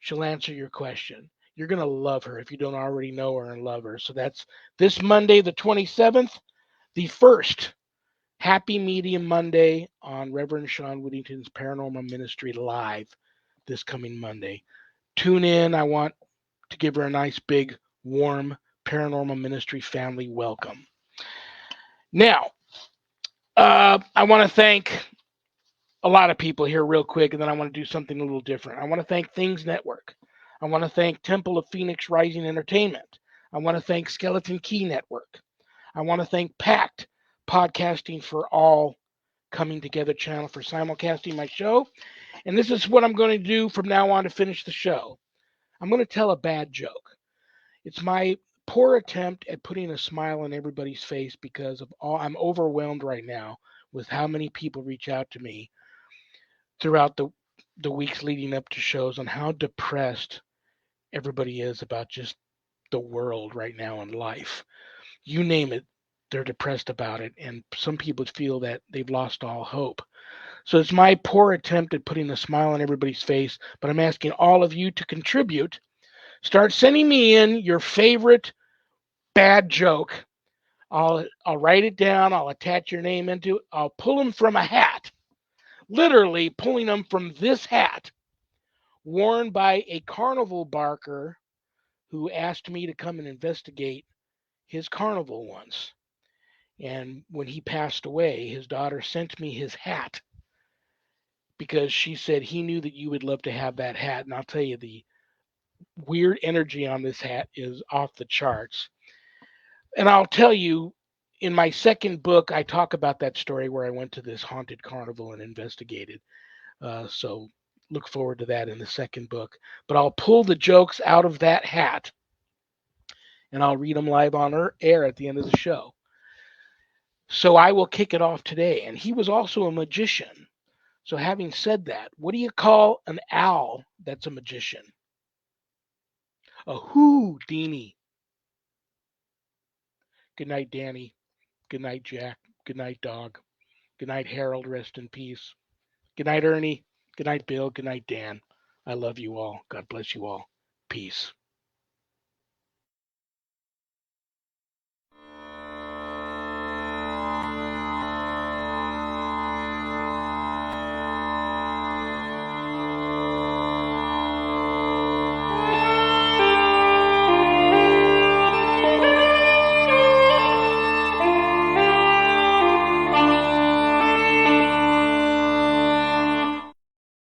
She'll answer your question. You're going to love her if you don't already know her and love her. So that's this Monday, the 27th, the first Happy Medium Monday on Reverend Shawn Whittington's Paranormal Ministry Live this coming Monday. Tune in. I want to give her a nice, big, warm Paranormal Ministry family welcome. Now, I want to thank a lot of people here real quick, and then I want to do something a little different. I want to thank Things Network. I want to thank Temple of Phoenix Rising Entertainment. I want to thank Skeleton Key Network. I want to thank Pact Podcasting for All Coming Together channel for simulcasting my show. And this is what I'm going to do from now on to finish the show. I'm going to tell a bad joke. It's my poor attempt at putting a smile on everybody's face because of all I'm overwhelmed right now with how many people reach out to me throughout the weeks leading up to shows on how depressed everybody is about just the world right now in life. You name it, they're depressed about it, and some people feel that they've lost all hope. So it's my poor attempt at putting a smile on everybody's face, but I'm asking all of you to contribute. Start sending me in your favorite bad joke. I'll write it down. I'll attach your name into it. I'll pull them from a hat, literally pulling them from this hat, worn by a carnival barker who asked me to come and investigate his carnival once. And when he passed away, his daughter sent me his hat because she said he knew that you would love to have that hat. And I'll tell you, the weird energy on this hat is off the charts. And I'll tell you, in my second book, I talk about that story where I went to this haunted carnival and investigated. So look forward to that in the second book. But I'll pull the jokes out of that hat and I'll read them live on air at the end of the show. So I will kick it off today. And he was also a magician. So having said that, what do you call an owl that's a magician? A Houdini. Good night, Danny. Good night, Jack. Good night, dog. Good night, Harold. Rest in peace. Good night, Ernie. Good night, Bill. Good night, Dan. I love you all. God bless you all. Peace.